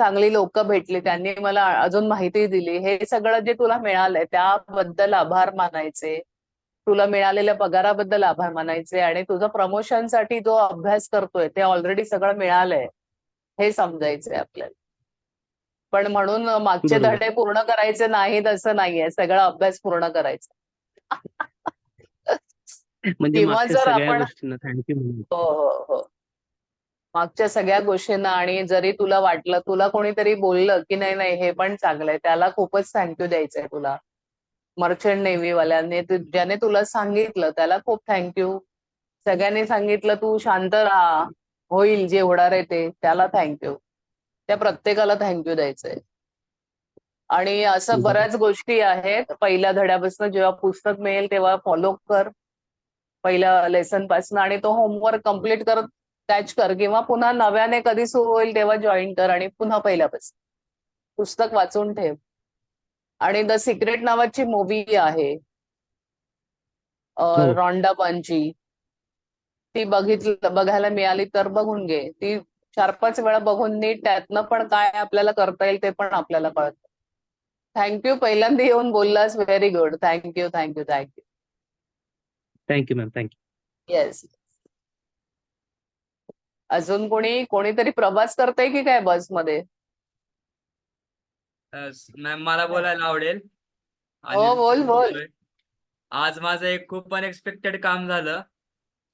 Speaker 1: चांगली लोक भेटली, त्यांनी मला अजून माहिती दिली. हे सगळं जे तुला मिळालंय त्याबद्दल आभार मानायचे, तुला मिळालेल्या पगाराबद्दल आभार मानायचे, आणि तुझं प्रमोशनसाठी जो अभ्यास करतोय ते ऑलरेडी सगळं मिळालंय हे समजायचंय आपल्याला. पण म्हणून मागचे
Speaker 6: बरोबर.
Speaker 1: धडे पूर्ण करायचे नाहीत असं नाहीये, सगळा अभ्यास पूर्ण करायचा.
Speaker 6: म्हणजे
Speaker 1: किंवा
Speaker 6: मागच्या
Speaker 1: जर
Speaker 6: सगळ्या
Speaker 1: आपण
Speaker 6: गोष्टींना थँक्यू म्हणून.
Speaker 1: हो हो हो मागच्या सगळ्या गोष्टींना, आणि जरी तुला वाटलं, तुला कोणीतरी बोललं की नाही नाही हे पण चांगलंय, त्याला खूपच थँक्यू द्यायचंय तुला. मर्चंट नेव्ही वाल्यांनी ज्याने तुला सांगितलं त्याला खूप थँक्यू. सगळ्यांनी सांगितलं तू शांत राहा, होईल जे होणार आहे ते, त्याला थँक्यू. त्या प्रत्येकाला थँक्यू द्यायचंय. आणि असं
Speaker 6: बरोबर.
Speaker 1: बऱ्याच गोष्टी आहेत. पहिल्या धड्यापासून जेव्हा पुस्तक मिळेल तेव्हा फॉलो कर, पहिल्या लेसन पासून, आणि तो होमवर्क कम्प्लीट कर, कॅच कर, किंवा पुन्हा नव्याने कधी सुरू होईल तेव्हा जॉईन कर आणि पुन्हा पहिल्यापासून पुस्तक वाचून ठेव. आणि द सिक्रेट नावाची मूवी आहे
Speaker 6: हो.
Speaker 1: रॉन्डा बंची, ती बघायला मिळाली तर बघून घे. ती 4-5 वेळा बघून नीट त्यातनं पण काय आपल्याला करता येईल ते पण आपल्याला कळतं. थँक्यू, पहिल्यांदा येऊन बोललास, very good. Thank you thank you thank you.
Speaker 6: Thank you ma'am, thank you.
Speaker 1: Yes. अजून कोणीतरी प्रवास करतंय की काय बसमध्ये?
Speaker 7: मॅम मला बोलायला आवडेल.
Speaker 1: हो, बोल बोल.
Speaker 7: बोलतोय. आज माझं एक खूप अनएक्सपेक्टेड काम झालं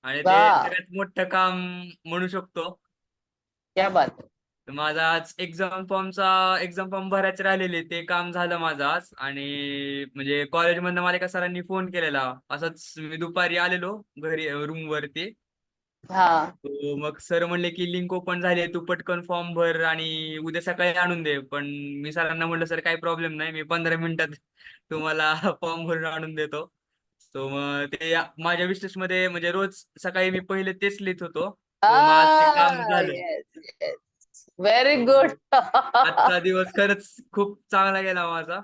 Speaker 7: आणि ते
Speaker 1: वा,
Speaker 7: सगळ्यात मोठं काम म्हणू शकतो.
Speaker 1: क्या बात.
Speaker 7: माझा आज एक्झाम फॉर्म भरायचे राहिलेले, ते काम झालं माझं आज. आणि म्हणजे कॉलेजमधनं मला एका सरांनी फोन केलेला. असंच मी दुपारी आलेलो घरी रूम वरती.
Speaker 1: हा,
Speaker 7: मग सर म्हणले की लिंक ओपन झाली, तू पटकन फॉर्म भर आणि उद्या सकाळी आणून दे. पण मी सरांना म्हणलं सर काही प्रॉब्लेम नाही, मी 15 मिनिटात तुम्हाला फॉर्म भरून आणून देतो. तो मग ते माझ्या विशेष मध्ये म्हणजे रोज सकाळी मी पहिले तेच लिहित होतो. तो मग आज ते काम झालं.
Speaker 1: येस येस, व्हेरी
Speaker 7: तो
Speaker 1: गुड.
Speaker 7: आजचा दिवस खरंच खूप चांगला गेला माझा.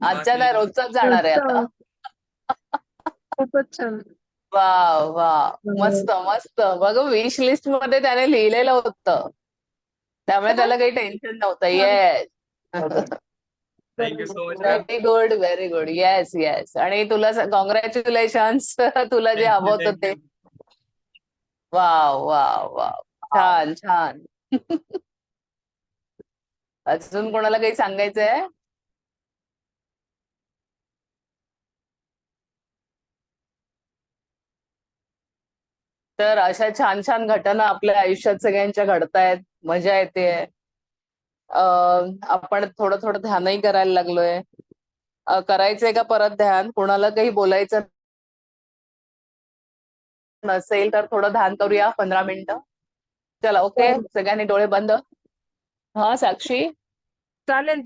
Speaker 1: आजच्या
Speaker 7: बाकी
Speaker 1: नाही, रोजचाच जाणार आहे आता.
Speaker 4: खूपच छान.
Speaker 1: वा वा, मस्त मस्त. बघ, विश लिस्ट मध्ये त्याने लिहिलेलं होतं, त्यामुळे त्याला काही टेन्शन नव्हतं. Yes.
Speaker 7: Thank you so much ma'am.
Speaker 1: Very good very good. Yes yes. आणि तुला कॉंग्रॅच्युलेशन्स. तुला जे हवं होतं ते.
Speaker 7: थँक्यू.
Speaker 1: वाव वाव वाव, छान छान. अजून कोणाला काही सांगायचंय? तर अशा छान छान घटना आपल्या आयुष्यात सगळ्यांच्या घडतायत, मजा येते. आपण थोडं थोडं ध्यानही करायला लागलोय. करायचंय का परत ध्यान? कोणाला काही बोलायचं नसेल तर थोडं ध्यान करूया 15 मिनिटं. चला, ओके, सगळ्यांनी डोळे बंद. हा, साक्षी.
Speaker 4: चालेल चालेल.